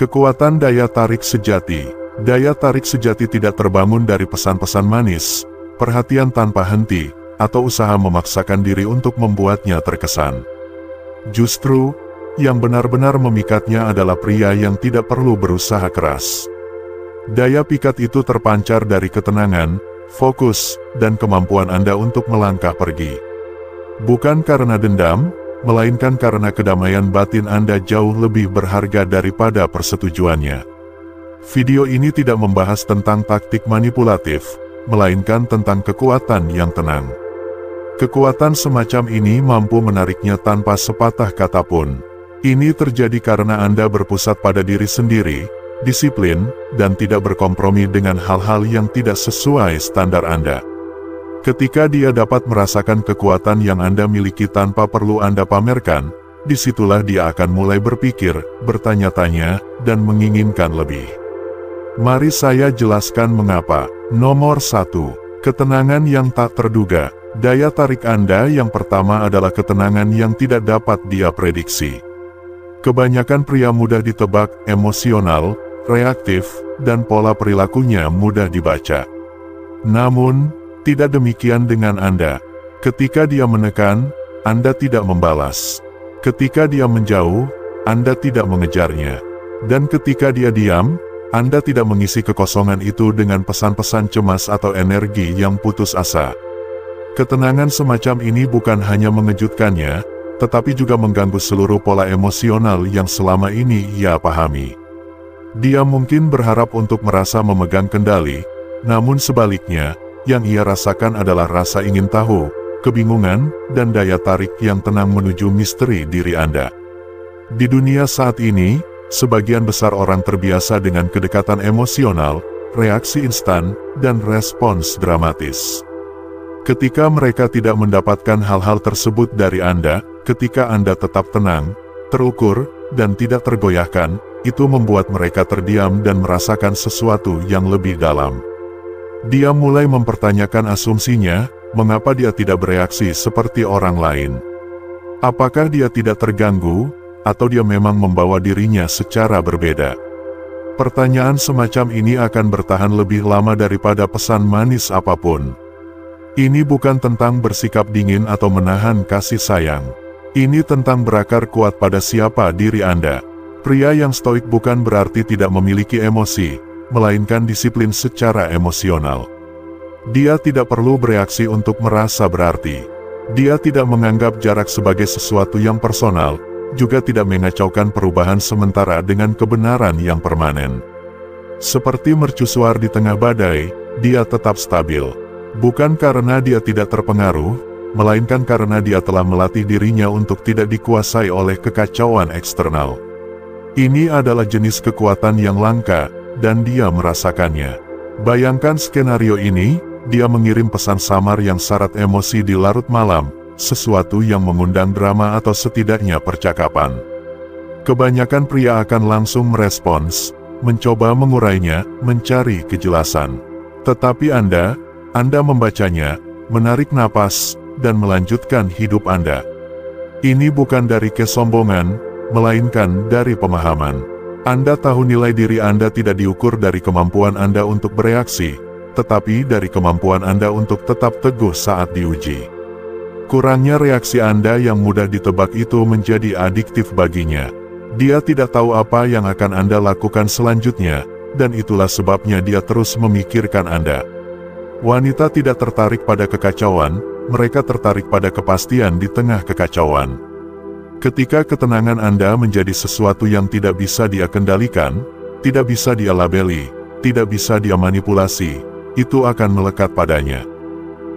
Kekuatan daya tarik sejati. Daya tarik sejati tidak terbangun dari pesan-pesan manis, perhatian tanpa henti, atau usaha memaksakan diri untuk membuatnya terkesan. Justru, yang benar-benar memikatnya adalah pria yang tidak perlu berusaha keras. Daya pikat itu terpancar dari ketenangan, fokus, dan kemampuan Anda untuk melangkah pergi. Bukan karena dendam, melainkan karena kedamaian batin Anda jauh lebih berharga daripada persetujuannya. Video ini tidak membahas tentang taktik manipulatif, melainkan tentang kekuatan yang tenang. Kekuatan semacam ini mampu menariknya tanpa sepatah kata pun. Ini terjadi karena Anda berpusat pada diri sendiri, disiplin, dan tidak berkompromi dengan hal-hal yang tidak sesuai standar Anda. Ketika dia dapat merasakan kekuatan yang Anda miliki tanpa perlu Anda pamerkan, disitulah dia akan mulai berpikir, bertanya-tanya, dan menginginkan lebih. Mari saya jelaskan mengapa. Nomor 1. Ketenangan yang tak terduga. Daya tarik Anda yang pertama adalah ketenangan yang tidak dapat dia prediksi. Kebanyakan pria mudah ditebak, emosional, reaktif, dan pola perilakunya mudah dibaca. Namun, tidak demikian dengan Anda. Ketika dia menekan, Anda tidak membalas. Ketika dia menjauh, Anda tidak mengejarnya. Dan ketika dia diam, Anda tidak mengisi kekosongan itu dengan pesan-pesan cemas atau energi yang putus asa. Ketenangan semacam ini bukan hanya mengejutkannya, tetapi juga mengganggu seluruh pola emosional yang selama ini ia pahami. Dia mungkin berharap untuk merasa memegang kendali, namun sebaliknya, yang ia rasakan adalah rasa ingin tahu, kebingungan, dan daya tarik yang tenang menuju misteri diri Anda. Di dunia saat ini, sebagian besar orang terbiasa dengan kedekatan emosional, reaksi instan, dan respons dramatis. Ketika mereka tidak mendapatkan hal-hal tersebut dari Anda, ketika Anda tetap tenang, terukur, dan tidak tergoyahkan, itu membuat mereka terdiam dan merasakan sesuatu yang lebih dalam. Dia mulai mempertanyakan asumsinya, mengapa dia tidak bereaksi seperti orang lain. Apakah dia tidak terganggu, atau dia memang membawa dirinya secara berbeda? Pertanyaan semacam ini akan bertahan lebih lama daripada pesan manis apapun. Ini bukan tentang bersikap dingin atau menahan kasih sayang. Ini tentang berakar kuat pada siapa diri Anda. Pria yang stoik bukan berarti tidak memiliki emosi, melainkan disiplin secara emosional. Dia tidak perlu bereaksi untuk merasa berarti. Dia tidak menganggap jarak sebagai sesuatu yang personal, juga tidak mengacaukan perubahan sementara dengan kebenaran yang permanen. Seperti mercusuar di tengah badai, dia tetap stabil. Bukan karena dia tidak terpengaruh, melainkan karena dia telah melatih dirinya untuk tidak dikuasai oleh kekacauan eksternal. Ini adalah jenis kekuatan yang langka, dan dia merasakannya. Bayangkan skenario ini, dia mengirim pesan samar yang syarat emosi di larut malam, sesuatu yang mengundang drama atau setidaknya percakapan. Kebanyakan pria akan langsung merespons, mencoba mengurainya, mencari kejelasan. Tetapi Anda membacanya, menarik napas, dan melanjutkan hidup Anda. Ini bukan dari kesombongan, melainkan dari pemahaman. Anda tahu nilai diri Anda tidak diukur dari kemampuan Anda untuk bereaksi, tetapi dari kemampuan Anda untuk tetap teguh saat diuji. Kurangnya reaksi Anda yang mudah ditebak itu menjadi adiktif baginya. Dia tidak tahu apa yang akan Anda lakukan selanjutnya, dan itulah sebabnya dia terus memikirkan Anda. Wanita tidak tertarik pada kekacauan, mereka tertarik pada kepastian di tengah kekacauan. Ketika ketenangan Anda menjadi sesuatu yang tidak bisa dia kendalikan, tidak bisa dia labeli, tidak bisa dia manipulasi, itu akan melekat padanya.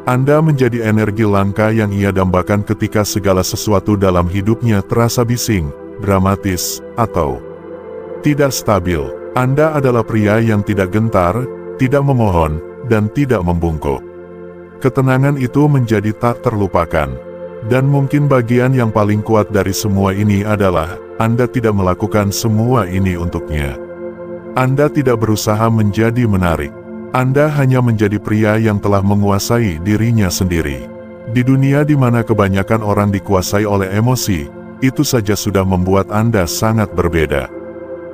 Anda menjadi energi langka yang ia dambakan ketika segala sesuatu dalam hidupnya terasa bising, dramatis, atau tidak stabil. Anda adalah pria yang tidak gentar, tidak memohon, dan tidak membungkuk. Ketenangan itu menjadi tak terlupakan. Dan mungkin bagian yang paling kuat dari semua ini adalah, Anda tidak melakukan semua ini untuknya. Anda tidak berusaha menjadi menarik. Anda hanya menjadi pria yang telah menguasai dirinya sendiri. Di dunia di mana kebanyakan orang dikuasai oleh emosi, itu saja sudah membuat Anda sangat berbeda.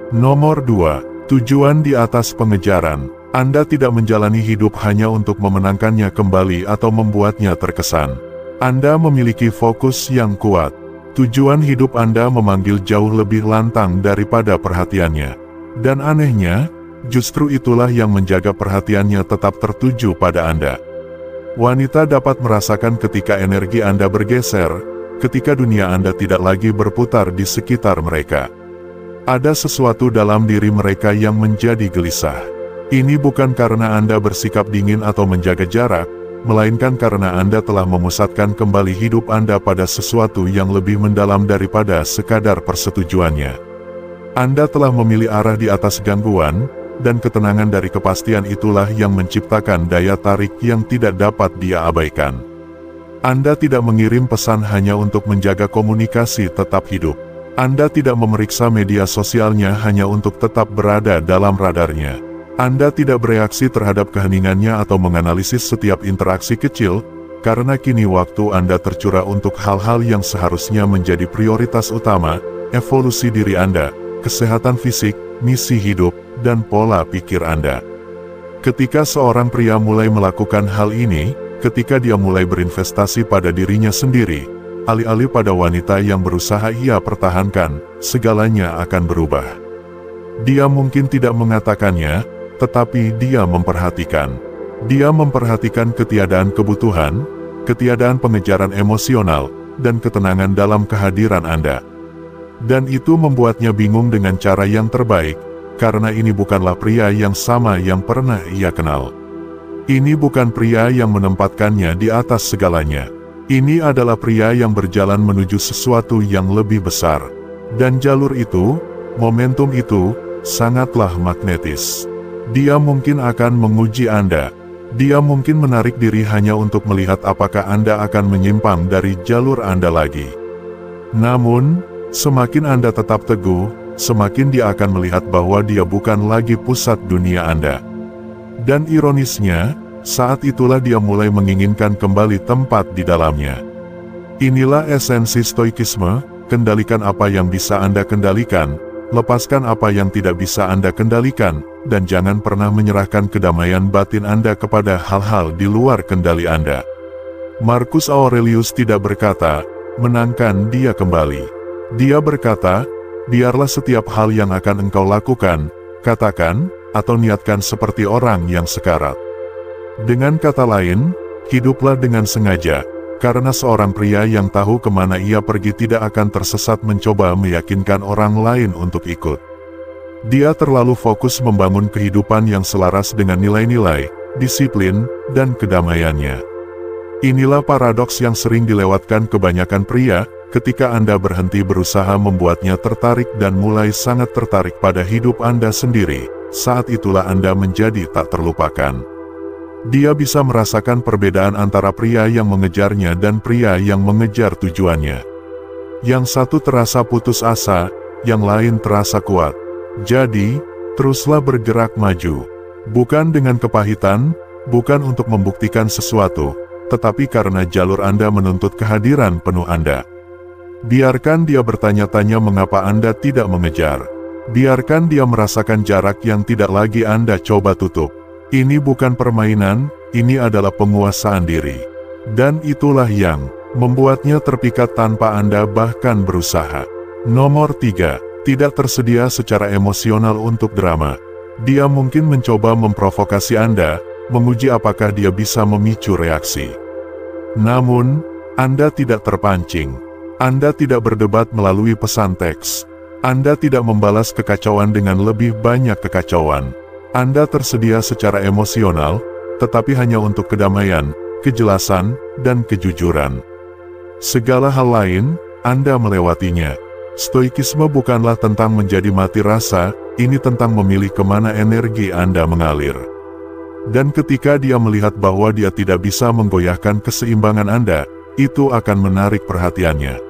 Nomor 2. Tujuan di atas pengejaran. Anda tidak menjalani hidup hanya untuk memenangkannya kembali atau membuatnya terkesan. Anda memiliki fokus yang kuat. Tujuan hidup Anda memanggil jauh lebih lantang daripada perhatiannya. Dan anehnya, justru itulah yang menjaga perhatiannya tetap tertuju pada Anda. Wanita dapat merasakan ketika energi Anda bergeser, ketika dunia Anda tidak lagi berputar di sekitar mereka. Ada sesuatu dalam diri mereka yang menjadi gelisah. Ini bukan karena Anda bersikap dingin atau menjaga jarak, melainkan karena Anda telah memusatkan kembali hidup Anda pada sesuatu yang lebih mendalam daripada sekadar persetujuannya. Anda telah memilih arah di atas gangguan, dan ketenangan dari kepastian itulah yang menciptakan daya tarik yang tidak dapat dia abaikan. Anda tidak mengirim pesan hanya untuk menjaga komunikasi tetap hidup. Anda tidak memeriksa media sosialnya hanya untuk tetap berada dalam radarnya. Anda tidak bereaksi terhadap keheningannya atau menganalisis setiap interaksi kecil, karena kini waktu Anda tercurah untuk hal-hal yang seharusnya menjadi prioritas utama, evolusi diri Anda, kesehatan fisik, misi hidup, dan pola pikir Anda. Ketika seorang pria mulai melakukan hal ini, ketika dia mulai berinvestasi pada dirinya sendiri, alih-alih pada wanita yang berusaha ia pertahankan, segalanya akan berubah. Dia mungkin tidak mengatakannya, tetapi dia memperhatikan. Dia memperhatikan ketiadaan kebutuhan, ketiadaan pengejaran emosional, dan ketenangan dalam kehadiran Anda. Dan itu membuatnya bingung dengan cara yang terbaik, karena ini bukanlah pria yang sama yang pernah ia kenal. Ini bukan pria yang menempatkannya di atas segalanya. Ini adalah pria yang berjalan menuju sesuatu yang lebih besar. Dan jalur itu, momentum itu, sangatlah magnetis. Dia mungkin akan menguji Anda. Dia mungkin menarik diri hanya untuk melihat apakah Anda akan menyimpang dari jalur Anda lagi. Namun, semakin Anda tetap teguh, semakin dia akan melihat bahwa dia bukan lagi pusat dunia Anda. Dan ironisnya, saat itulah dia mulai menginginkan kembali tempat di dalamnya. Inilah esensi stoikisme, kendalikan apa yang bisa Anda kendalikan, lepaskan apa yang tidak bisa Anda kendalikan, dan jangan pernah menyerahkan kedamaian batin Anda kepada hal-hal di luar kendali Anda. Marcus Aurelius tidak berkata, menangkan dia kembali. Dia berkata, biarlah setiap hal yang akan engkau lakukan, katakan, atau niatkan seperti orang yang sekarat. Dengan kata lain, hiduplah dengan sengaja, karena seorang pria yang tahu kemana ia pergi tidak akan tersesat mencoba meyakinkan orang lain untuk ikut. Dia terlalu fokus membangun kehidupan yang selaras dengan nilai-nilai, disiplin, dan kedamaiannya. Inilah paradoks yang sering dilewatkan kebanyakan pria, ketika Anda berhenti berusaha membuatnya tertarik dan mulai sangat tertarik pada hidup Anda sendiri, saat itulah Anda menjadi tak terlupakan. Dia bisa merasakan perbedaan antara pria yang mengejarnya dan pria yang mengejar tujuannya. Yang satu terasa putus asa, yang lain terasa kuat. Jadi, teruslah bergerak maju. Bukan dengan kepahitan, bukan untuk membuktikan sesuatu, tetapi karena jalur Anda menuntut kehadiran penuh Anda. Biarkan dia bertanya-tanya mengapa Anda tidak mengejar. Biarkan dia merasakan jarak yang tidak lagi Anda coba tutup. Ini bukan permainan, ini adalah penguasaan diri. Dan itulah yang membuatnya terpikat tanpa Anda bahkan berusaha. Nomor 3. Tidak tersedia secara emosional untuk drama. Dia mungkin mencoba memprovokasi Anda, menguji apakah dia bisa memicu reaksi. Namun, Anda tidak terpancing. Anda tidak berdebat melalui pesan teks. Anda tidak membalas kekacauan dengan lebih banyak kekacauan. Anda tersedia secara emosional, tetapi hanya untuk kedamaian, kejelasan, dan kejujuran. Segala hal lain, Anda melewatinya. Stoikisme bukanlah tentang menjadi mati rasa, ini tentang memilih kemana energi Anda mengalir. Dan ketika dia melihat bahwa dia tidak bisa menggoyahkan keseimbangan Anda, itu akan menarik perhatiannya.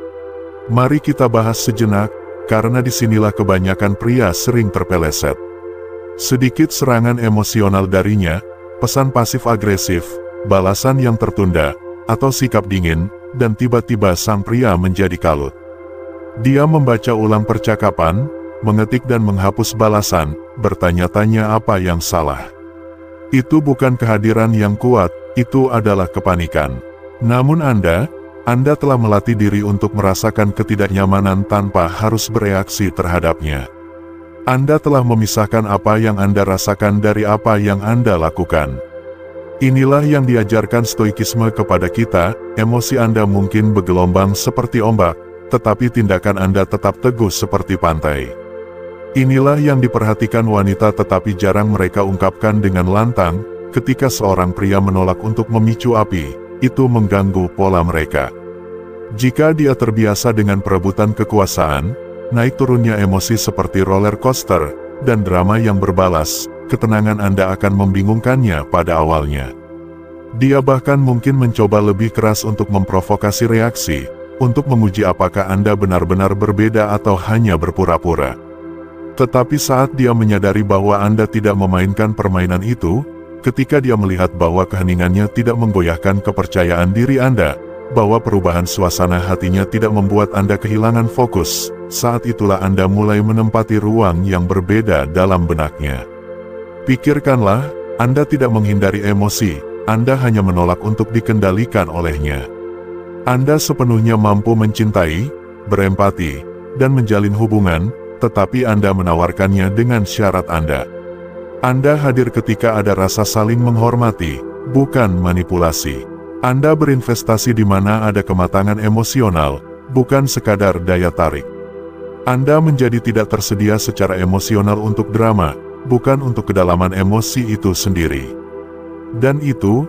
Mari kita bahas sejenak, karena disinilah kebanyakan pria sering terpeleset. Sedikit serangan emosional darinya, pesan pasif-agresif, balasan yang tertunda, atau sikap dingin, dan tiba-tiba sang pria menjadi kalut. Dia membaca ulang percakapan, mengetik dan menghapus balasan, bertanya-tanya apa yang salah. Itu bukan kehadiran yang kuat, itu adalah kepanikan. Namun Anda telah melatih diri untuk merasakan ketidaknyamanan tanpa harus bereaksi terhadapnya. Anda telah memisahkan apa yang Anda rasakan dari apa yang Anda lakukan. Inilah yang diajarkan stoikisme kepada kita, emosi Anda mungkin bergelombang seperti ombak, tetapi tindakan Anda tetap teguh seperti pantai. Inilah yang diperhatikan wanita tetapi jarang mereka ungkapkan dengan lantang, ketika seorang pria menolak untuk memicu api, itu mengganggu pola mereka. Jika dia terbiasa dengan perebutan kekuasaan, naik turunnya emosi seperti roller coaster, dan drama yang berbalas, ketenangan Anda akan membingungkannya pada awalnya. Dia bahkan mungkin mencoba lebih keras untuk memprovokasi reaksi, untuk menguji apakah Anda benar-benar berbeda atau hanya berpura-pura. Tetapi saat dia menyadari bahwa Anda tidak memainkan permainan itu, ketika dia melihat bahwa keheningannya tidak menggoyahkan kepercayaan diri Anda, bahwa perubahan suasana hatinya tidak membuat Anda kehilangan fokus, saat itulah Anda mulai menempati ruang yang berbeda dalam benaknya. Pikirkanlah, Anda tidak menghindari emosi, Anda hanya menolak untuk dikendalikan olehnya. Anda sepenuhnya mampu mencintai, berempati, dan menjalin hubungan, tetapi Anda menawarkannya dengan syarat Anda. Anda hadir ketika ada rasa saling menghormati, bukan manipulasi. Anda berinvestasi di mana ada kematangan emosional, bukan sekadar daya tarik. Anda menjadi tidak tersedia secara emosional untuk drama, bukan untuk kedalaman emosi itu sendiri. Dan itu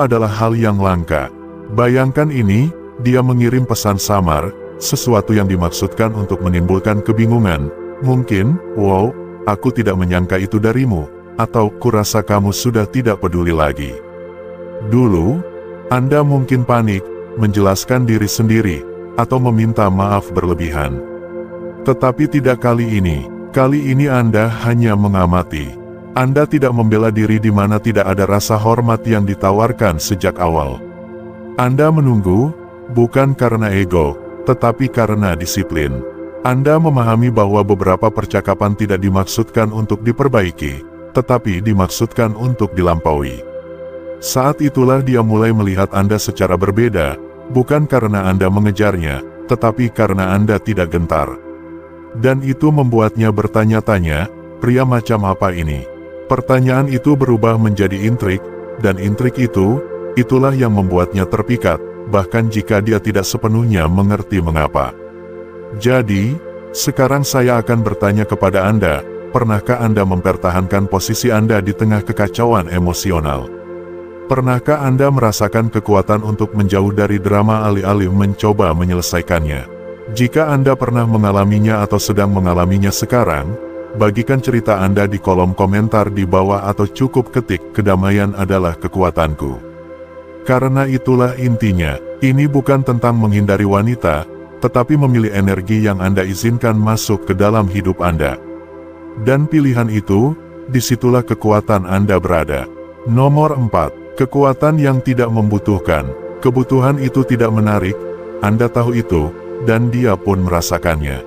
adalah hal yang langka. Bayangkan ini, dia mengirim pesan samar, sesuatu yang dimaksudkan untuk menimbulkan kebingungan. Mungkin, wow, aku tidak menyangka itu darimu, atau kurasa kamu sudah tidak peduli lagi. Dulu, Anda mungkin panik, menjelaskan diri sendiri, atau meminta maaf berlebihan. Tetapi tidak kali ini Anda hanya mengamati. Anda tidak membela diri di mana tidak ada rasa hormat yang ditawarkan sejak awal. Anda menunggu, bukan karena ego, tetapi karena disiplin. Anda memahami bahwa beberapa percakapan tidak dimaksudkan untuk diperbaiki, tetapi dimaksudkan untuk dilampaui. Saat itulah dia mulai melihat Anda secara berbeda, bukan karena Anda mengejarnya, tetapi karena Anda tidak gentar. Dan itu membuatnya bertanya-tanya, pria macam apa ini? Pertanyaan itu berubah menjadi intrik, dan intrik itulah yang membuatnya terpikat, bahkan jika dia tidak sepenuhnya mengerti mengapa. Jadi, sekarang saya akan bertanya kepada Anda, pernahkah Anda mempertahankan posisi Anda di tengah kekacauan emosional? Pernahkah Anda merasakan kekuatan untuk menjauh dari drama alih-alih mencoba menyelesaikannya? Jika Anda pernah mengalaminya atau sedang mengalaminya sekarang, bagikan cerita Anda di kolom komentar di bawah atau cukup ketik "Kedamaian adalah kekuatanku". Karena itulah intinya, ini bukan tentang menghindari wanita, tetapi memilih energi yang Anda izinkan masuk ke dalam hidup Anda. Dan pilihan itu, disitulah kekuatan Anda berada. Nomor 4. Kekuatan yang tidak membutuhkan. Kebutuhan itu tidak menarik, Anda tahu itu, dan dia pun merasakannya.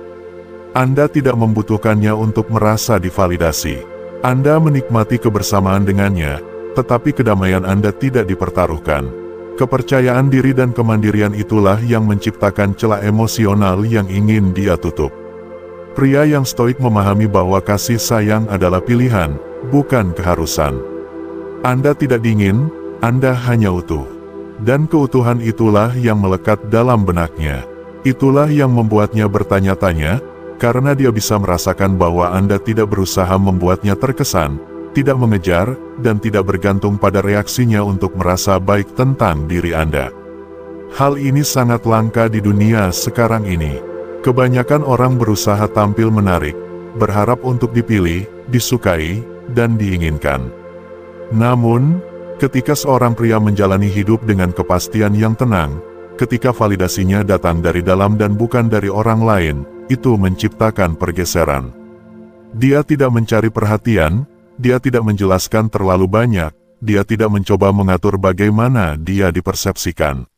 Anda tidak membutuhkannya untuk merasa divalidasi. Anda menikmati kebersamaan dengannya, tetapi kedamaian Anda tidak dipertaruhkan. Kepercayaan diri dan kemandirian itulah yang menciptakan celah emosional yang ingin dia tutup. Pria yang stoik memahami bahwa kasih sayang adalah pilihan, bukan keharusan. Anda tidak dingin, Anda hanya utuh. Dan keutuhan itulah yang melekat dalam benaknya. Itulah yang membuatnya bertanya-tanya, karena dia bisa merasakan bahwa Anda tidak berusaha membuatnya terkesan, tidak mengejar, dan tidak bergantung pada reaksinya untuk merasa baik tentang diri Anda. Hal ini sangat langka di dunia sekarang ini. Kebanyakan orang berusaha tampil menarik, berharap untuk dipilih, disukai, dan diinginkan. Namun, ketika seorang pria menjalani hidup dengan kepastian yang tenang, ketika validasinya datang dari dalam dan bukan dari orang lain, itu menciptakan pergeseran. Dia tidak mencari perhatian, dia tidak menjelaskan terlalu banyak, dia tidak mencoba mengatur bagaimana dia dipersepsikan.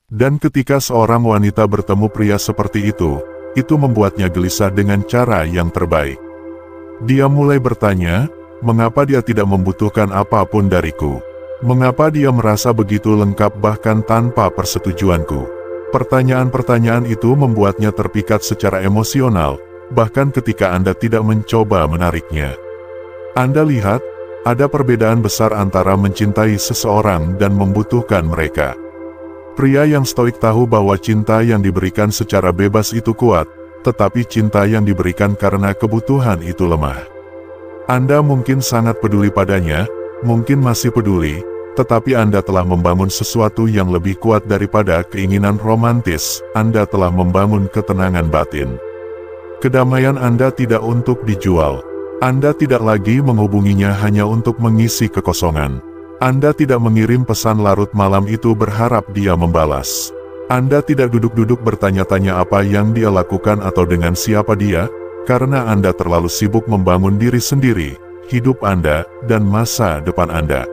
Dan ketika seorang wanita bertemu pria seperti itu, itu membuatnya gelisah dengan cara yang terbaik. Dia mulai bertanya, mengapa dia tidak membutuhkan apapun dariku? Mengapa dia merasa begitu lengkap bahkan tanpa persetujuanku? Pertanyaan-pertanyaan itu membuatnya terpikat secara emosional, bahkan ketika Anda tidak mencoba menariknya. Anda lihat, ada perbedaan besar antara mencintai seseorang dan membutuhkan mereka. Pria yang stoik tahu bahwa cinta yang diberikan secara bebas itu kuat, tetapi cinta yang diberikan karena kebutuhan itu lemah. Anda mungkin sangat peduli padanya, mungkin masih peduli, tetapi Anda telah membangun sesuatu yang lebih kuat daripada keinginan romantis. Anda telah membangun ketenangan batin. Kedamaian Anda tidak untuk dijual. Anda tidak lagi menghubunginya hanya untuk mengisi kekosongan. Anda tidak mengirim pesan larut malam itu berharap dia membalas. Anda tidak duduk-duduk bertanya-tanya apa yang dia lakukan atau dengan siapa dia, karena Anda terlalu sibuk membangun diri sendiri, hidup Anda, dan masa depan Anda.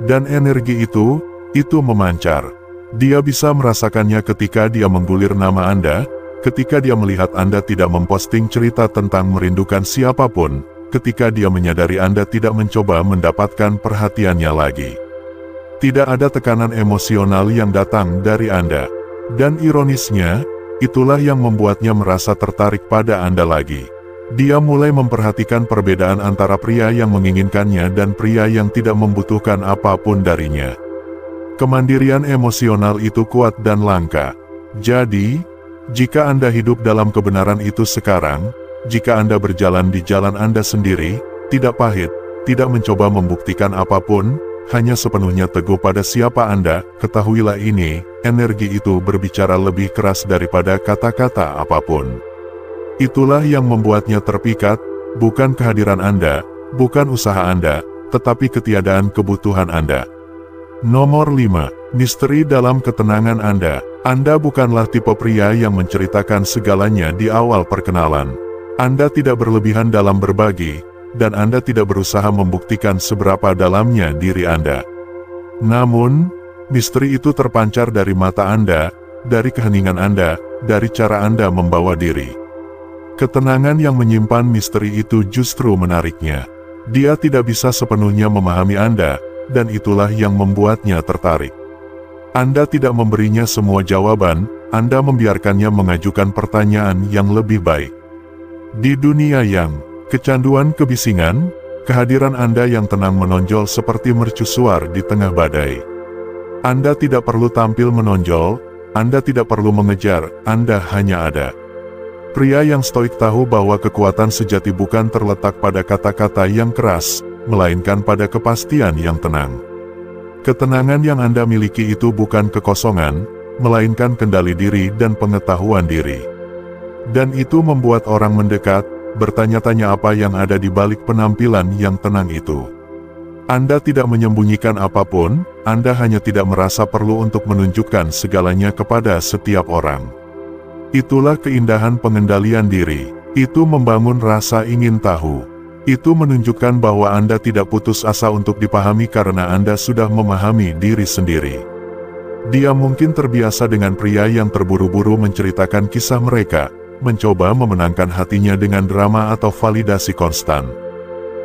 Dan energi itu memancar. Dia bisa merasakannya ketika dia menggulir nama Anda, ketika dia melihat Anda tidak memposting cerita tentang merindukan siapapun, ketika dia menyadari Anda tidak mencoba mendapatkan perhatiannya lagi. Tidak ada tekanan emosional yang datang dari Anda. Dan ironisnya, itulah yang membuatnya merasa tertarik pada Anda lagi. Dia mulai memperhatikan perbedaan antara pria yang menginginkannya dan pria yang tidak membutuhkan apapun darinya. Kemandirian emosional itu kuat dan langka. Jadi, jika Anda hidup dalam kebenaran itu sekarang, jika Anda berjalan di jalan Anda sendiri, tidak pahit, tidak mencoba membuktikan apapun, hanya sepenuhnya teguh pada siapa Anda, ketahuilah ini, energi itu berbicara lebih keras daripada kata-kata apapun. Itulah yang membuatnya terpikat, bukan kehadiran Anda, bukan usaha Anda, tetapi ketiadaan kebutuhan Anda. Nomor 5. Misteri dalam ketenangan Anda. Anda bukanlah tipe pria yang menceritakan segalanya di awal perkenalan. Anda tidak berlebihan dalam berbagi, dan Anda tidak berusaha membuktikan seberapa dalamnya diri Anda. Namun, misteri itu terpancar dari mata Anda, dari keheningan Anda, dari cara Anda membawa diri. Ketenangan yang menyimpan misteri itu justru menariknya. Dia tidak bisa sepenuhnya memahami Anda, dan itulah yang membuatnya tertarik. Anda tidak memberinya semua jawaban, Anda membiarkannya mengajukan pertanyaan yang lebih baik. Di dunia yang kecanduan kebisingan, kehadiran Anda yang tenang menonjol seperti mercusuar di tengah badai. Anda tidak perlu tampil menonjol, Anda tidak perlu mengejar, Anda hanya ada. Pria yang stoik tahu bahwa kekuatan sejati bukan terletak pada kata-kata yang keras, melainkan pada kepastian yang tenang. Ketenangan yang Anda miliki itu bukan kekosongan, melainkan kendali diri dan pengetahuan diri. Dan itu membuat orang mendekat, bertanya-tanya apa yang ada di balik penampilan yang tenang itu. Anda tidak menyembunyikan apapun, Anda hanya tidak merasa perlu untuk menunjukkan segalanya kepada setiap orang. Itulah keindahan pengendalian diri. Itu membangun rasa ingin tahu. Itu menunjukkan bahwa Anda tidak putus asa untuk dipahami karena Anda sudah memahami diri sendiri. Dia mungkin terbiasa dengan pria yang terburu-buru menceritakan kisah mereka, mencoba memenangkan hatinya dengan drama atau validasi konstan.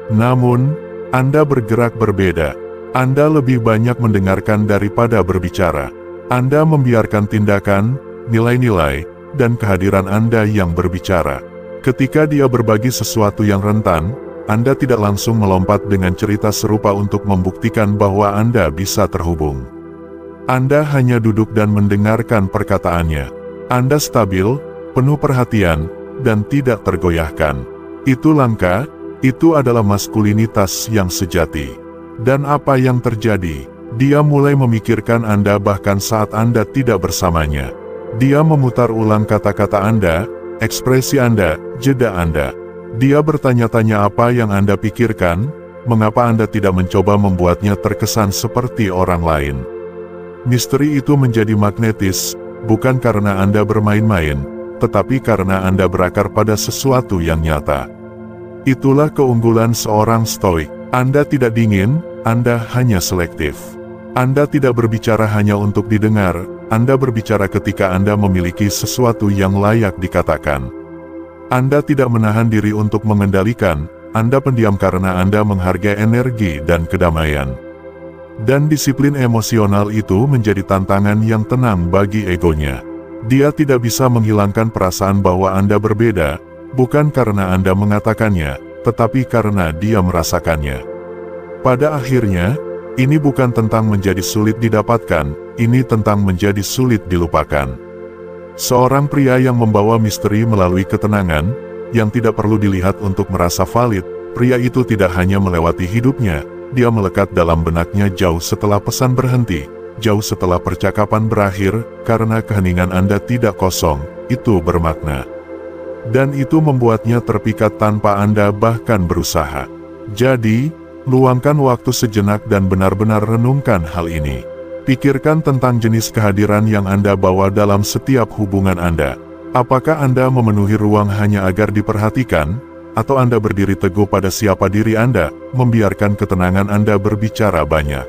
Namun, Anda bergerak berbeda. Anda lebih banyak mendengarkan daripada berbicara. Anda membiarkan tindakan, nilai-nilai, dan kehadiran Anda yang berbicara. Ketika dia berbagi sesuatu yang rentan, Anda tidak langsung melompat dengan cerita serupa untuk membuktikan bahwa Anda bisa terhubung. Anda hanya duduk dan mendengarkan perkataannya. Anda stabil, penuh perhatian, dan tidak tergoyahkan. Itu langka, itu adalah maskulinitas yang sejati. Dan apa yang terjadi? Dia mulai memikirkan Anda bahkan saat Anda tidak bersamanya. Dia memutar ulang kata-kata Anda, ekspresi Anda, jeda Anda. Dia bertanya-tanya apa yang Anda pikirkan, mengapa Anda tidak mencoba membuatnya terkesan seperti orang lain. Misteri itu menjadi magnetis, bukan karena Anda bermain-main, tetapi karena Anda berakar pada sesuatu yang nyata. Itulah keunggulan seorang stoik. Anda tidak dingin, Anda hanya selektif. Anda tidak berbicara hanya untuk didengar, Anda berbicara ketika Anda memiliki sesuatu yang layak dikatakan. Anda tidak menahan diri untuk mengendalikan, Anda pendiam karena Anda menghargai energi dan kedamaian. Dan disiplin emosional itu menjadi tantangan yang tenang bagi egonya. Dia tidak bisa menghilangkan perasaan bahwa Anda berbeda, bukan karena Anda mengatakannya, tetapi karena dia merasakannya. Pada akhirnya, ini bukan tentang menjadi sulit didapatkan, ini tentang menjadi sulit dilupakan. Seorang pria yang membawa misteri melalui ketenangan, yang tidak perlu dilihat untuk merasa valid, pria itu tidak hanya melewati hidupnya, dia melekat dalam benaknya jauh setelah pesan berhenti, jauh setelah percakapan berakhir, karena keheningan Anda tidak kosong, itu bermakna. Dan itu membuatnya terpikat tanpa Anda bahkan berusaha. Jadi, luangkan waktu sejenak dan benar-benar renungkan hal ini. Pikirkan tentang jenis kehadiran yang Anda bawa dalam setiap hubungan Anda. Apakah Anda memenuhi ruang hanya agar diperhatikan, atau Anda berdiri teguh pada siapa diri Anda, membiarkan ketenangan Anda berbicara banyak?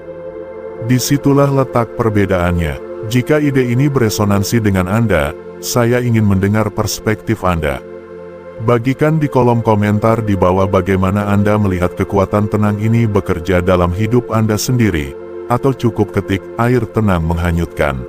Disitulah letak perbedaannya. Jika ide ini beresonansi dengan Anda, saya ingin mendengar perspektif Anda. Bagikan di kolom komentar di bawah bagaimana Anda melihat kekuatan tenang ini bekerja dalam hidup Anda sendiri, atau cukup ketik air tenang menghanyutkan.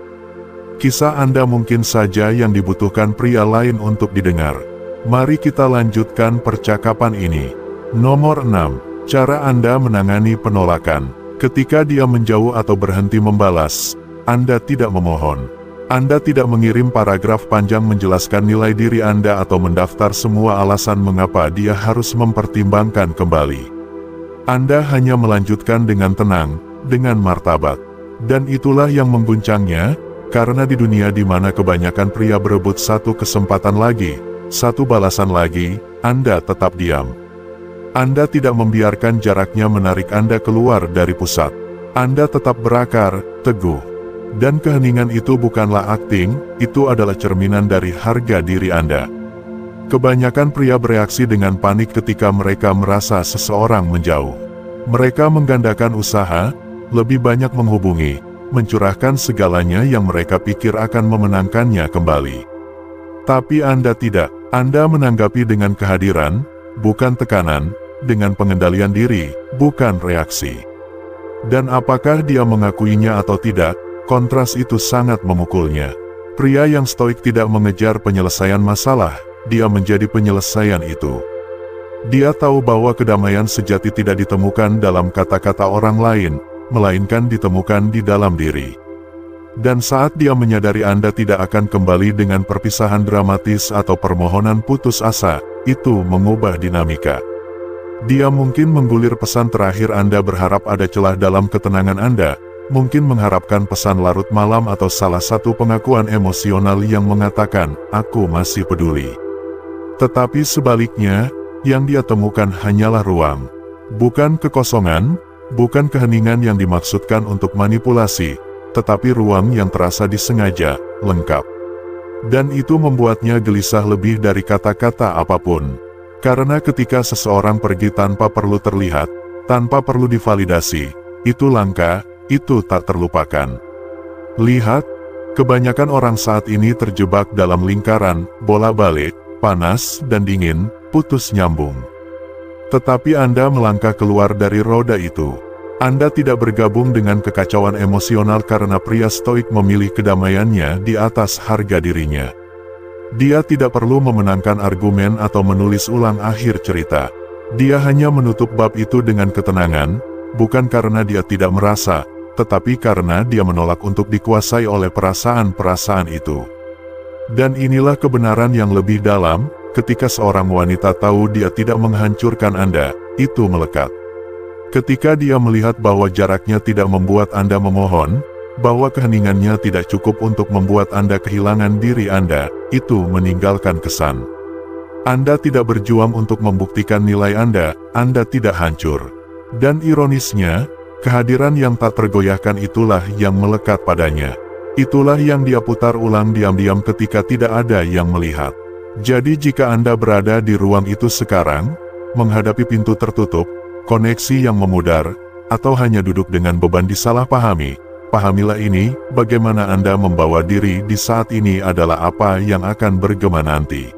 Kisah Anda mungkin saja yang dibutuhkan pria lain untuk didengar. Mari kita lanjutkan percakapan ini. Nomor 6. Cara Anda menangani penolakan. Ketika dia menjauh atau berhenti membalas, Anda tidak memohon. Anda tidak mengirim paragraf panjang menjelaskan nilai diri Anda atau mendaftar semua alasan mengapa dia harus mempertimbangkan kembali. Anda hanya melanjutkan dengan tenang, dengan martabat. Dan itulah yang mengguncangnya, karena di dunia di mana kebanyakan pria berebut satu kesempatan lagi, satu balasan lagi, Anda tetap diam. Anda tidak membiarkan jaraknya menarik Anda keluar dari pusat. Anda tetap berakar, teguh. Dan keheningan itu bukanlah akting, itu adalah cerminan dari harga diri Anda. Kebanyakan pria bereaksi dengan panik ketika mereka merasa seseorang menjauh. Mereka menggandakan usaha, lebih banyak menghubungi, mencurahkan segalanya yang mereka pikir akan memenangkannya kembali. Tapi Anda tidak. Anda menanggapi dengan kehadiran, bukan tekanan, dengan pengendalian diri, bukan reaksi. Dan apakah dia mengakuinya atau tidak, kontras itu sangat memukulnya. Pria yang stoik tidak mengejar penyelesaian masalah, dia menjadi penyelesaian itu. Dia tahu bahwa kedamaian sejati tidak ditemukan dalam kata-kata orang lain, melainkan ditemukan di dalam diri. Dan saat dia menyadari Anda tidak akan kembali dengan perpisahan dramatis atau permohonan putus asa, itu mengubah dinamika. Dia mungkin menggulir pesan terakhir Anda berharap ada celah dalam ketenangan Anda, mungkin mengharapkan pesan larut malam atau salah satu pengakuan emosional yang mengatakan, "Aku masih peduli." Tetapi sebaliknya, yang dia temukan hanyalah ruang. Bukan kekosongan, bukan keheningan yang dimaksudkan untuk manipulasi, tetapi ruang yang terasa disengaja, lengkap. Dan itu membuatnya gelisah lebih dari kata-kata apapun. Karena ketika seseorang pergi tanpa perlu terlihat, tanpa perlu divalidasi, itu langka, itu tak terlupakan. Lihat, kebanyakan orang saat ini terjebak dalam lingkaran, bola-balik, panas dan dingin, putus nyambung. Tetapi Anda melangkah keluar dari roda itu. Anda tidak bergabung dengan kekacauan emosional karena pria stoik memilih kedamaiannya di atas harga dirinya. Dia tidak perlu memenangkan argumen atau menulis ulang akhir cerita. Dia hanya menutup bab itu dengan ketenangan, bukan karena dia tidak merasa, tetapi karena dia menolak untuk dikuasai oleh perasaan-perasaan itu. Dan inilah kebenaran yang lebih dalam, ketika seorang wanita tahu dia tidak menghancurkan Anda, itu melekat. Ketika dia melihat bahwa jaraknya tidak membuat Anda memohon, bahwa keheningannya tidak cukup untuk membuat Anda kehilangan diri Anda, itu meninggalkan kesan. Anda tidak berjuang untuk membuktikan nilai Anda tidak hancur. Dan ironisnya, kehadiran yang tak tergoyahkan itulah yang melekat padanya. Itulah yang dia putar ulang diam-diam ketika tidak ada yang melihat. Jadi jika Anda berada di ruang itu sekarang, menghadapi pintu tertutup, koneksi yang memudar, atau hanya duduk dengan beban disalahpahami, Pahamilah ini, bagaimana Anda membawa diri di saat ini adalah apa yang akan bergema nanti.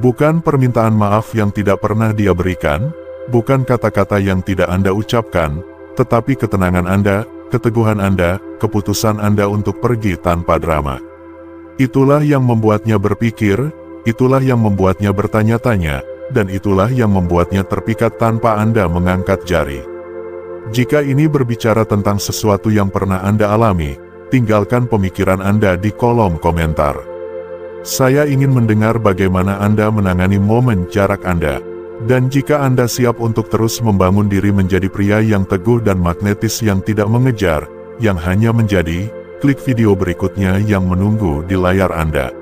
Bukan permintaan maaf yang tidak pernah Dia berikan, bukan kata-kata yang tidak Anda ucapkan, tetapi ketenangan Anda, keteguhan Anda, keputusan Anda untuk pergi tanpa drama. Itulah yang membuatnya berpikir, itulah yang membuatnya bertanya-tanya, dan itulah yang membuatnya terpikat tanpa Anda mengangkat jari. Jika ini berbicara tentang sesuatu yang pernah Anda alami, tinggalkan pemikiran Anda di kolom komentar. Saya ingin mendengar bagaimana Anda menangani momen jarak Anda. Dan jika Anda siap untuk terus membangun diri menjadi pria yang teguh dan magnetis yang tidak mengejar, yang hanya menjadi, klik video berikutnya yang menunggu di layar Anda.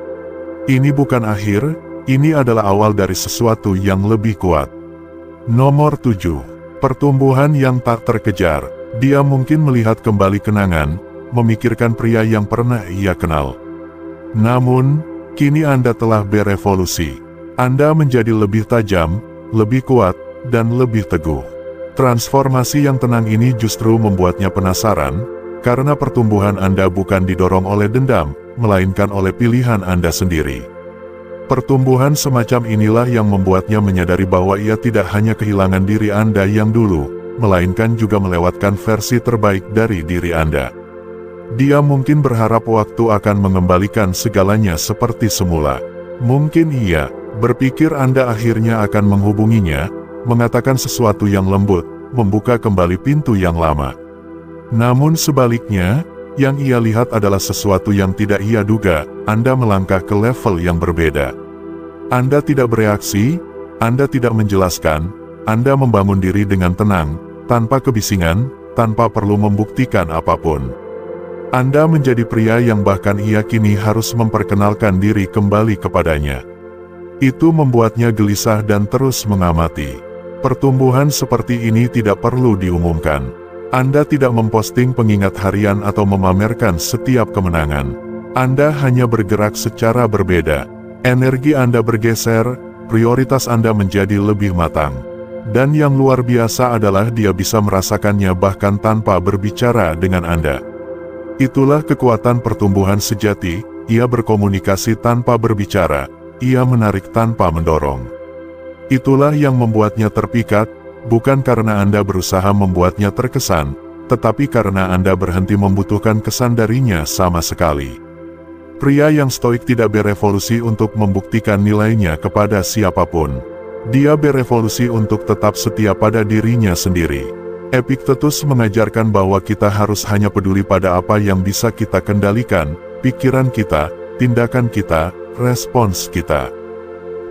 Ini bukan akhir, ini adalah awal dari sesuatu yang lebih kuat. Nomor 7. Pertumbuhan yang tak terkejar. Dia mungkin melihat kembali kenangan, memikirkan pria yang pernah ia kenal. Namun, kini Anda telah berevolusi. Anda menjadi lebih tajam, lebih kuat, dan lebih teguh. Transformasi yang tenang ini justru membuatnya penasaran, karena pertumbuhan Anda bukan didorong oleh dendam, melainkan oleh pilihan Anda sendiri. Pertumbuhan semacam inilah yang membuatnya menyadari bahwa ia tidak hanya kehilangan diri Anda yang dulu, melainkan juga melewatkan versi terbaik dari diri Anda. Dia mungkin berharap waktu akan mengembalikan segalanya seperti semula. Mungkin ia berpikir Anda akhirnya akan menghubunginya, mengatakan sesuatu yang lembut, membuka kembali pintu yang lama. Namun sebaliknya, yang ia lihat adalah sesuatu yang tidak ia duga. Anda melangkah ke level yang berbeda. Anda tidak bereaksi, Anda tidak menjelaskan, Anda membangun diri dengan tenang, tanpa kebisingan, tanpa perlu membuktikan apapun. Anda menjadi pria yang bahkan ia kini harus memperkenalkan diri kembali kepadanya. Itu membuatnya gelisah dan terus mengamati. Pertumbuhan seperti ini tidak perlu diumumkan. Anda tidak memposting pengingat harian atau memamerkan setiap kemenangan. Anda hanya bergerak secara berbeda. Energi Anda bergeser, prioritas Anda menjadi lebih matang. Dan yang luar biasa adalah Dia bisa merasakannya bahkan tanpa berbicara dengan Anda. Itulah kekuatan pertumbuhan sejati. Ia berkomunikasi tanpa berbicara, ia menarik tanpa mendorong. Itulah yang membuatnya terpikat, bukan karena Anda berusaha membuatnya terkesan, tetapi karena Anda berhenti membutuhkan kesan darinya sama sekali. Pria yang stoik tidak berevolusi untuk membuktikan nilainya kepada siapapun. Dia berevolusi untuk tetap setia pada dirinya sendiri. Epictetus mengajarkan bahwa kita harus hanya peduli pada apa yang bisa kita kendalikan, pikiran kita, tindakan kita, respons kita.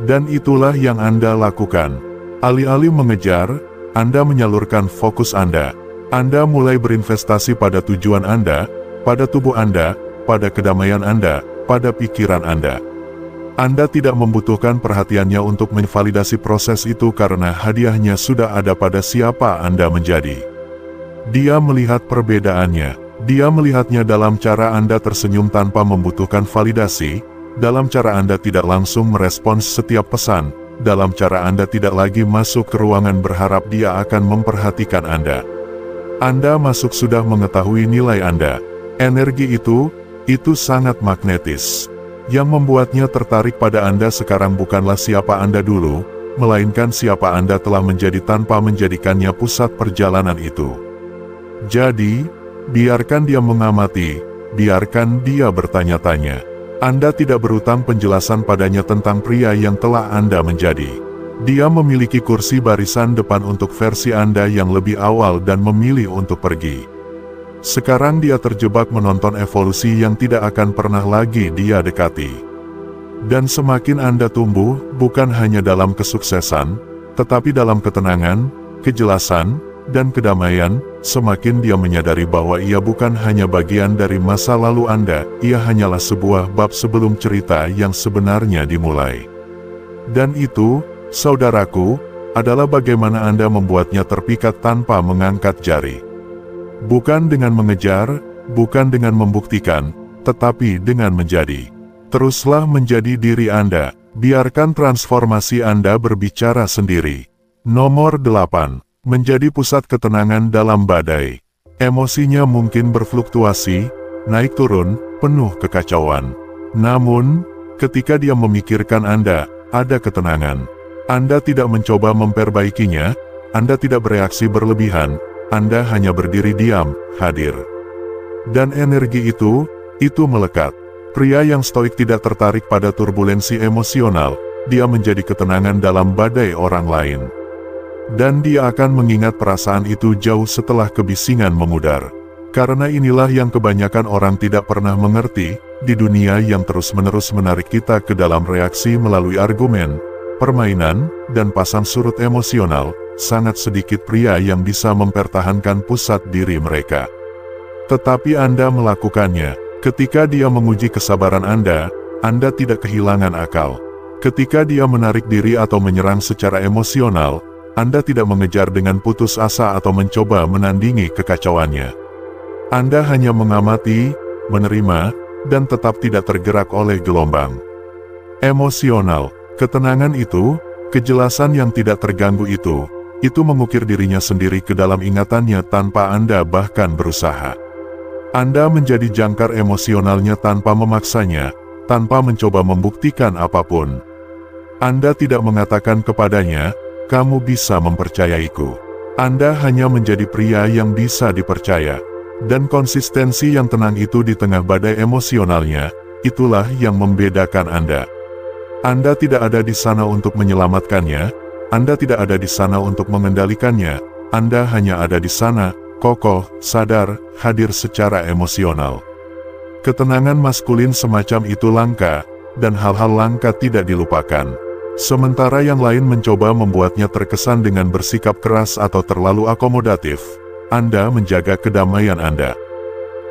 Dan itulah yang Anda lakukan. Alih-alih mengejar, Anda menyalurkan fokus Anda. Anda mulai berinvestasi pada tujuan Anda, pada tubuh Anda, pada kedamaian Anda, pada pikiran Anda. Anda tidak membutuhkan perhatiannya untuk menvalidasi proses itu karena hadiahnya sudah ada pada siapa Anda menjadi. Dia melihat perbedaannya. Dia melihatnya dalam cara Anda tersenyum tanpa membutuhkan validasi, dalam cara Anda tidak langsung merespons setiap pesan, dalam cara Anda tidak lagi masuk ke ruangan berharap Dia akan memperhatikan Anda. Anda masuk sudah mengetahui nilai Anda. Energi itu sangat magnetis. Yang membuatnya tertarik pada Anda sekarang bukanlah siapa Anda dulu, melainkan siapa Anda telah menjadi tanpa menjadikannya pusat perjalanan itu. Jadi, biarkan Dia mengamati, biarkan Dia bertanya-tanya. Anda tidak berutang penjelasan padanya tentang pria yang telah Anda menjadi. Dia memiliki kursi barisan depan untuk versi Anda yang lebih awal dan memilih untuk pergi. Sekarang dia terjebak menonton evolusi yang tidak akan pernah lagi dia dekati. Dan semakin Anda tumbuh, bukan hanya dalam kesuksesan, tetapi dalam ketenangan, kejelasan, dan kedamaian, semakin dia menyadari bahwa ia bukan hanya bagian dari masa lalu Anda, ia hanyalah sebuah bab sebelum cerita yang sebenarnya dimulai. Dan itu, saudaraku, adalah bagaimana Anda membuatnya terpikat tanpa mengangkat jari. Bukan dengan mengejar, bukan dengan membuktikan, tetapi dengan menjadi. Teruslah menjadi diri Anda, biarkan transformasi Anda berbicara sendiri. Nomor 8. Menjadi pusat ketenangan dalam badai. Emosinya mungkin berfluktuasi, naik turun, penuh kekacauan. Namun, ketika dia memikirkan Anda, ada ketenangan. Anda tidak mencoba memperbaikinya, Anda tidak bereaksi berlebihan, Anda hanya berdiri diam, hadir. Dan energi itu melekat. Pria yang stoik tidak tertarik pada turbulensi emosional, dia menjadi ketenangan dalam badai orang lain. Dan dia akan mengingat perasaan itu jauh setelah kebisingan memudar. Karena inilah yang kebanyakan orang tidak pernah mengerti, di dunia yang terus-menerus menarik kita ke dalam reaksi melalui argumen, permainan, dan pasang surut emosional, sangat sedikit pria yang bisa mempertahankan pusat diri mereka. Tetapi Anda melakukannya. Ketika dia menguji kesabaran Anda tidak kehilangan akal. Ketika dia menarik diri atau menyerang secara emosional, Anda tidak mengejar dengan putus asa atau mencoba menandingi kekacauannya. Anda hanya mengamati, menerima, dan tetap tidak tergerak oleh gelombang emosional. Ketenangan itu, kejelasan yang tidak terganggu itu mengukir dirinya sendiri ke dalam ingatannya tanpa Anda bahkan berusaha. Anda menjadi jangkar emosionalnya tanpa memaksanya, tanpa mencoba membuktikan apapun. Anda tidak mengatakan kepadanya, "Kamu bisa mempercayaiku." Anda hanya menjadi pria yang bisa dipercaya. Dan konsistensi yang tenang itu di tengah badai emosionalnya, itulah yang membedakan Anda. Anda tidak ada di sana untuk menyelamatkannya, Anda tidak ada di sana untuk mengendalikannya, Anda hanya ada di sana, kokoh, sadar, hadir secara emosional. Ketenangan maskulin semacam itu langka, dan hal-hal langka tidak dilupakan. Sementara yang lain mencoba membuatnya terkesan dengan bersikap keras atau terlalu akomodatif, Anda menjaga kedamaian Anda.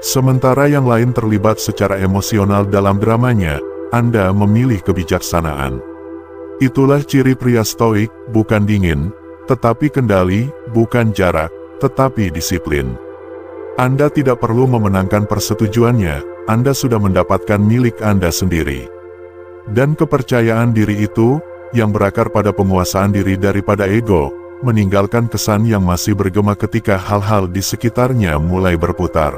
Sementara yang lain terlibat secara emosional dalam dramanya, Anda memilih kebijaksanaan. Itulah ciri pria stoik, bukan dingin, tetapi kendali, bukan jarak, tetapi disiplin. Anda tidak perlu memenangkan persetujuannya, Anda sudah mendapatkan milik Anda sendiri. Dan kepercayaan diri itu, yang berakar pada penguasaan diri daripada ego, meninggalkan kesan yang masih bergema ketika hal-hal di sekitarnya mulai berputar.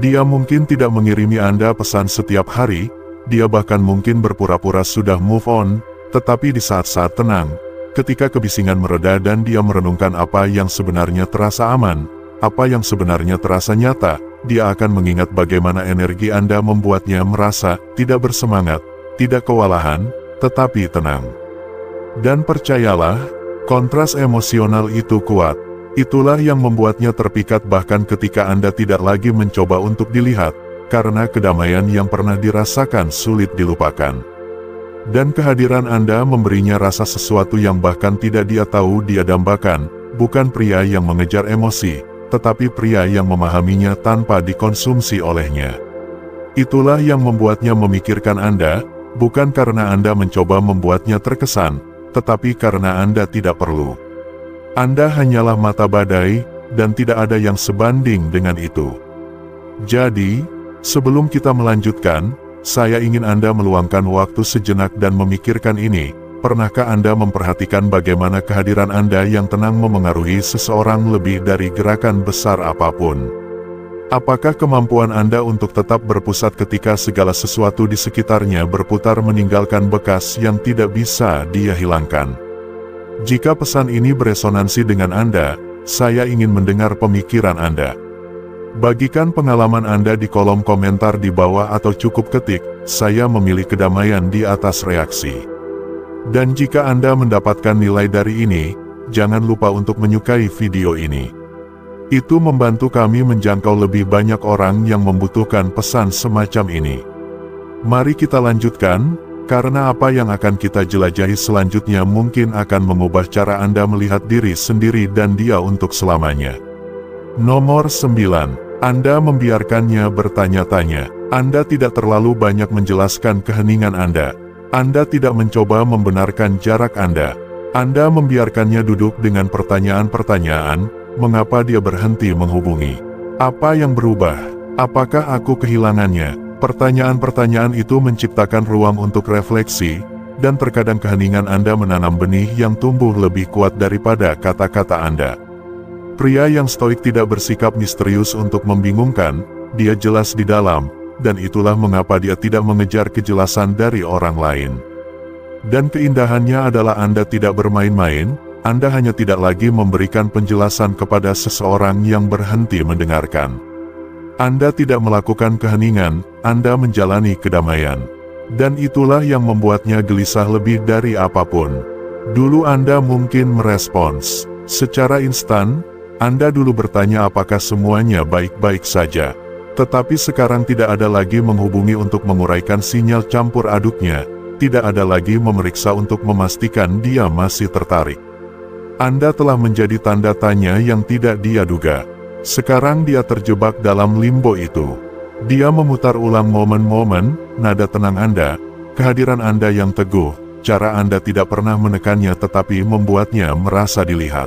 Dia mungkin tidak mengirimi Anda pesan setiap hari, dia bahkan mungkin berpura-pura sudah move on, tetapi di saat-saat tenang, ketika kebisingan mereda dan dia merenungkan apa yang sebenarnya terasa aman, apa yang sebenarnya terasa nyata, dia akan mengingat bagaimana energi Anda membuatnya merasa tidak bersemangat, tidak kewalahan, tetapi tenang. Dan percayalah, kontras emosional itu kuat. Itulah yang membuatnya terpikat bahkan ketika Anda tidak lagi mencoba untuk dilihat, karena kedamaian yang pernah dirasakan sulit dilupakan. Dan kehadiran Anda memberinya rasa sesuatu yang bahkan tidak dia tahu dia dambakan, bukan pria yang mengejar emosi, tetapi pria yang memahaminya tanpa dikonsumsi olehnya. Itulah yang membuatnya memikirkan Anda, bukan karena Anda mencoba membuatnya terkesan, tetapi karena Anda tidak perlu. Anda hanyalah mata badai, dan tidak ada yang sebanding dengan itu. Jadi, sebelum kita melanjutkan, saya ingin Anda meluangkan waktu sejenak dan memikirkan ini. Pernahkah Anda memperhatikan bagaimana kehadiran Anda yang tenang memengaruhi seseorang lebih dari gerakan besar apapun? Apakah kemampuan Anda untuk tetap berpusat ketika segala sesuatu di sekitarnya berputar meninggalkan bekas yang tidak bisa dia hilangkan? Jika pesan ini beresonansi dengan Anda, saya ingin mendengar pemikiran Anda. Bagikan pengalaman Anda di kolom komentar di bawah atau cukup ketik, "Saya memilih kedamaian" di atas reaksi. Dan jika Anda mendapatkan nilai dari ini, jangan lupa untuk menyukai video ini. Itu membantu kami menjangkau lebih banyak orang yang membutuhkan pesan semacam ini. Mari kita lanjutkan, karena apa yang akan kita jelajahi selanjutnya mungkin akan mengubah cara Anda melihat diri sendiri dan dia untuk selamanya. Nomor 9. Anda membiarkannya bertanya-tanya. Anda tidak terlalu banyak menjelaskan keheningan Anda. Anda tidak mencoba membenarkan jarak Anda. Anda membiarkannya duduk dengan pertanyaan-pertanyaan, mengapa dia berhenti menghubungi? Apa yang berubah? Apakah aku kehilangannya? Pertanyaan-pertanyaan itu menciptakan ruang untuk refleksi, dan terkadang keheningan Anda menanam benih yang tumbuh lebih kuat daripada kata-kata Anda. Pria yang stoik tidak bersikap misterius untuk membingungkan, dia jelas di dalam, dan itulah mengapa dia tidak mengejar kejelasan dari orang lain. Dan keindahannya adalah Anda tidak bermain-main, Anda hanya tidak lagi memberikan penjelasan kepada seseorang yang berhenti mendengarkan. Anda tidak melakukan keheningan, Anda menjalani kedamaian. Dan itulah yang membuatnya gelisah lebih dari apapun. Dulu Anda mungkin merespons secara instan, Anda dulu bertanya apakah semuanya baik-baik saja. Tetapi sekarang tidak ada lagi menghubungi untuk menguraikan sinyal campur aduknya, tidak ada lagi memeriksa untuk memastikan dia masih tertarik. Anda telah menjadi tanda tanya yang tidak dia duga. Sekarang dia terjebak dalam limbo itu. Dia memutar ulang momen-momen, nada tenang Anda, kehadiran Anda yang teguh, cara Anda tidak pernah menekannya tetapi membuatnya merasa dilihat.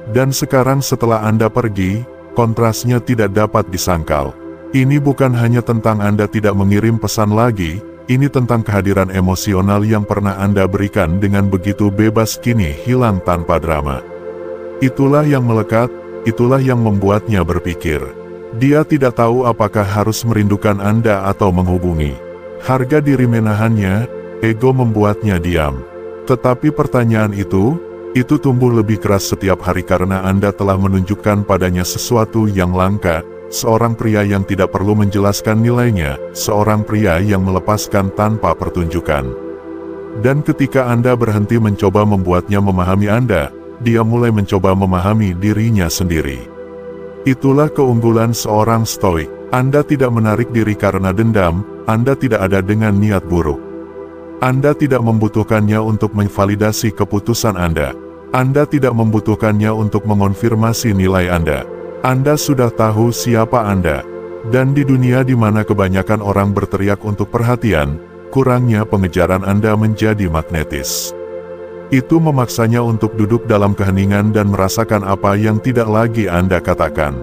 Dan sekarang setelah Anda pergi, kontrasnya tidak dapat disangkal. Ini bukan hanya tentang Anda tidak mengirim pesan lagi, ini tentang kehadiran emosional yang pernah Anda berikan dengan begitu bebas kini hilang tanpa drama. Itulah yang melekat, itulah yang membuatnya berpikir. Dia tidak tahu apakah harus merindukan Anda atau menghubungi. Harga diri menahannya, ego membuatnya diam. Tetapi pertanyaan itu tumbuh lebih keras setiap hari karena Anda telah menunjukkan padanya sesuatu yang langka, seorang pria yang tidak perlu menjelaskan nilainya, seorang pria yang melepaskan tanpa pertunjukan. Dan ketika Anda berhenti mencoba membuatnya memahami Anda, dia mulai mencoba memahami dirinya sendiri. Itulah keunggulan seorang stoik. Anda tidak menarik diri karena dendam, Anda tidak ada dengan niat buruk. Anda tidak membutuhkannya untuk memvalidasi keputusan Anda. Anda tidak membutuhkannya untuk mengonfirmasi nilai Anda. Anda sudah tahu siapa Anda. Dan di dunia di mana kebanyakan orang berteriak untuk perhatian, kurangnya pengejaran Anda menjadi magnetis. Itu memaksanya untuk duduk dalam keheningan dan merasakan apa yang tidak lagi Anda katakan.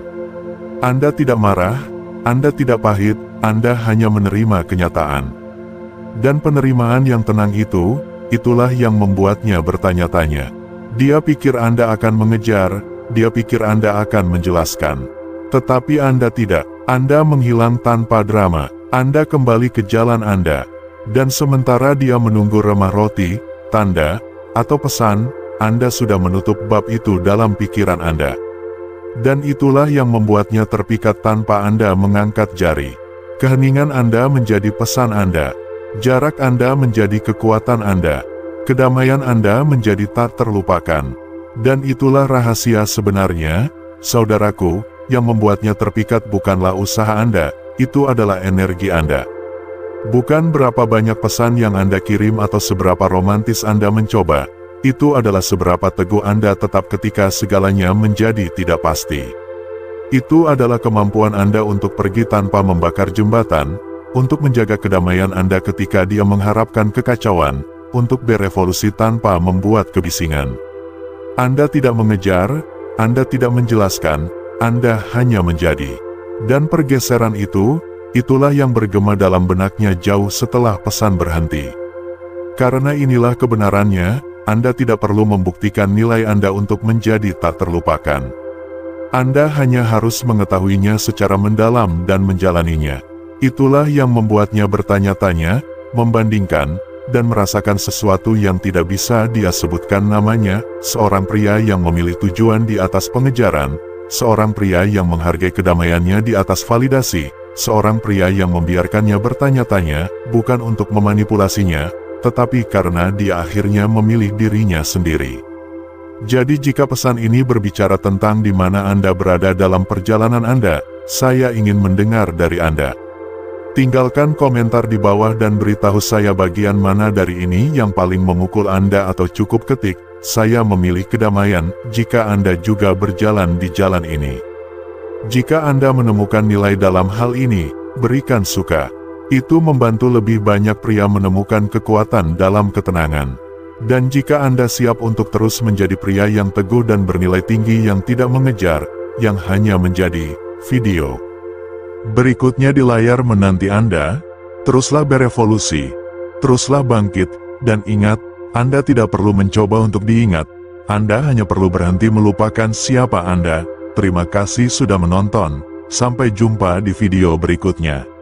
Anda tidak marah, Anda tidak pahit, Anda hanya menerima kenyataan. Dan penerimaan yang tenang itu, itulah yang membuatnya bertanya-tanya. Dia pikir Anda akan mengejar, dia pikir Anda akan menjelaskan. Tetapi Anda tidak. Anda menghilang tanpa drama, Anda kembali ke jalan Anda. Dan sementara dia menunggu remah roti, tanda, atau pesan, Anda sudah menutup bab itu dalam pikiran Anda. Dan itulah yang membuatnya terpikat tanpa Anda mengangkat jari. Keheningan Anda menjadi pesan Anda. Jarak Anda menjadi kekuatan Anda. Kedamaian Anda menjadi tak terlupakan. Dan itulah rahasia sebenarnya, saudaraku, yang membuatnya terpikat bukanlah usaha Anda, itu adalah energi Anda. Bukan berapa banyak pesan yang Anda kirim atau seberapa romantis Anda mencoba, itu adalah seberapa teguh Anda tetap ketika segalanya menjadi tidak pasti. Itu adalah kemampuan Anda untuk pergi tanpa membakar jembatan, untuk menjaga kedamaian Anda ketika dia mengharapkan kekacauan, untuk berevolusi tanpa membuat kebisingan. Anda tidak mengejar, Anda tidak menjelaskan, Anda hanya menjadi. Dan pergeseran itu, itulah yang bergema dalam benaknya jauh setelah pesan berhenti. Karena inilah kebenarannya, Anda tidak perlu membuktikan nilai Anda untuk menjadi tak terlupakan. Anda hanya harus mengetahuinya secara mendalam dan menjalaninya. Itulah yang membuatnya bertanya-tanya, membandingkan, dan merasakan sesuatu yang tidak bisa dia sebutkan namanya, seorang pria yang memilih tujuan di atas pengejaran, seorang pria yang menghargai kedamaiannya di atas validasi, seorang pria yang membiarkannya bertanya-tanya, bukan untuk memanipulasinya, tetapi karena dia akhirnya memilih dirinya sendiri. Jadi jika pesan ini berbicara tentang di mana Anda berada dalam perjalanan Anda, saya ingin mendengar dari Anda. Tinggalkan komentar di bawah dan beritahu saya bagian mana dari ini yang paling memukul Anda atau cukup ketik, saya memilih kedamaian, jika Anda juga berjalan di jalan ini. Jika Anda menemukan nilai dalam hal ini, berikan suka. Itu membantu lebih banyak pria menemukan kekuatan dalam ketenangan. Dan jika Anda siap untuk terus menjadi pria yang teguh dan bernilai tinggi yang tidak mengejar, yang hanya menjadi video berikutnya di layar menanti Anda, teruslah berevolusi, teruslah bangkit, dan ingat, Anda tidak perlu mencoba untuk diingat, Anda hanya perlu berhenti melupakan siapa Anda. Terima kasih sudah menonton. Sampai jumpa di video berikutnya.